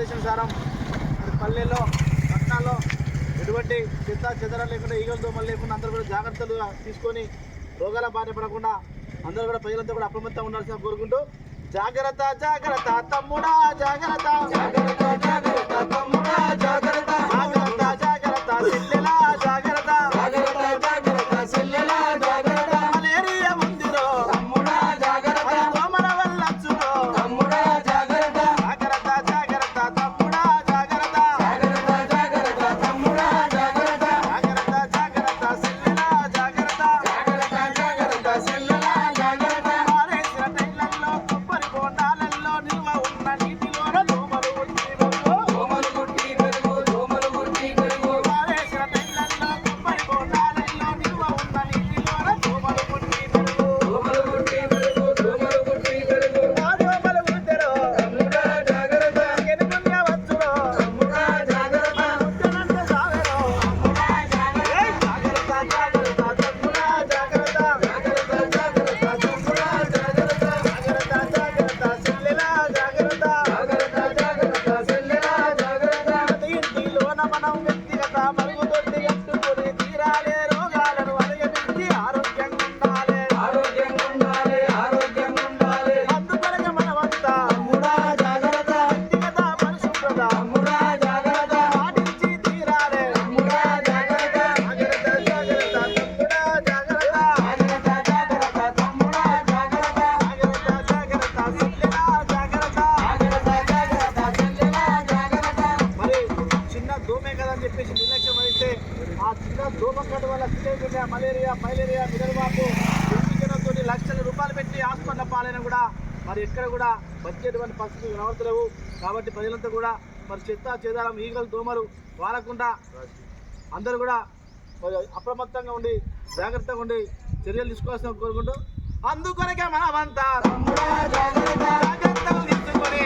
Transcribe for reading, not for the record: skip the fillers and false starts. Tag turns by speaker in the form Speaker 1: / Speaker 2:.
Speaker 1: ఆదేశానుసారం పల్లెల్లో పట్టణాల్లో ఎటువంటి చెత్త చెదరం లేకుండా ఈగల దోమలు లేకుండా అందరూ కూడా జాగ్రత్తలు తీసుకొని రోగాల బారిన పడకుండా అందరూ కూడా ప్రజలంతా కూడా అప్రమత్తంగా ఉండాల్సిన కోరుకుంటూ జాగ్రత్త జాగ్రత్త తమ్ముడా జాగ్రత్త జాగ్రత్త జాగ్రత్త తమ్ముడా జాగ్రత్త జాగ్రత్త జాగ్రత్త చెల్లెలా జాగ్రత్త జాగ్రత్త జాగ్రత్త చెల్లెలా జాగ్రత్త మలేరియా ఉందిరో తమ్ముడా జాగ్రత్త దోమల వల్ల వచ్చురో తమ్ముడా జాగ్రత్త జాగ్రత్త జాగ్రత్త తమ్ముడా జాగ్రత్త జాగ్రత్త జాగ్రత్త తమ్ముడా జాగ్రత్త జాగ్రత్త జాగ్రత్త చెల్లెలా జాగ్రత్త జాగ్రత్త జాగ్రత్త చెల్లెలా జాగ్రత్త మారేసిన టైలల్లో కొబ్బరి బోండాలల్లో నిల్వ ఉన్న నీటిలోన దోమలు ఉట్టి పెరుగు దోమలు ఉట్టి పెరుగు మారేసిన టైలల్లో కొబ్బరి బోండాలల్లో నిల్వ ఉన్న నీటిలోన దోమలు ఉట్టి పెరుగు దోమలు ఉట్టి పెరుగు దోమలు ఉట్టి పెరుగు దోమలు ఉట్టెరో తమ్ముడా జాగ్రత్త ఎనుకున్న వచ్చురో తమ్ముడా జాగ్రత్త ఉట్టనంత సావెరో తమ్ముడా జాగ్రత్త జాగ్రత్త జాగ్రత్త తమ్ముడా జాగ్రత్త జాగ్రత్త జాగ్రత్త తమ్ముడా జాగ్రత్త జాగ్రత్త జాగ్రత్త చెల్లెలా జాగ్రత్త జాగ్రత్త జాగ్రత్త చెల్లెలా జాగ్రత్త ప్రతి ఇంటిలోన మనం వ్యక్తిగత మరుగుదొడ్డి కట్టుకొని తీరాలే రోగాలను అధిగమించి ఆరోగ్యంగా ఉండాలి ఆరోగ్యంగా ఉండాలి ఆరోగ్యంగా ఉండాలి అందుకొరకే మనమంతా తమ్ముడా జాగ్రత్త వ్యక్తిగత పరిశుభ్రత తమ్ముడా జాగ్రత్త పాటించి తీరాలి తమ్ముడా జాగ్రత్త జాగ్రత్త జాగ్రత్త తమ్ముడా జాగ్రత్త జాగ్రత్త జాగ్రత్త తమ్ముడా జాగ్రత్త జాగ్రత్త జాగ్రత్త చెల్లెలా జాగ్రత్త జాగ్రత్త జాగ్రత్త చెల్లెలా జాగ్రత్త మరి చిన్న దోమే కదా అని చెప్పేసి నిర్లక్ష్యం వహిస్తే ఆ చిన్న దోమ కట్టు వల్ల చికెన్ మలేరియా ఫైలేరియా మిడల్వాపు జ్వరంతో లక్షల రూపాయలు పెట్టి హాస్పిటల్ పాలైనా కూడా మరి ఎక్కడ కూడా బతికేటువంటి పరిస్థితులు కనబడతలేవు. కాబట్టి ప్రజలంతా కూడా మరి చెత్త చెదారం ఈగలు దోమలు వాడకుండా అందరూ కూడా మరి అప్రమత్తంగా ఉండి జాగ్రత్తగా ఉండి చర్యలు తీసుకోవాల్సిన కోరుకుంటూ అందుకొరకే మనమంతా జాగ్రత్తలు తీసుకొని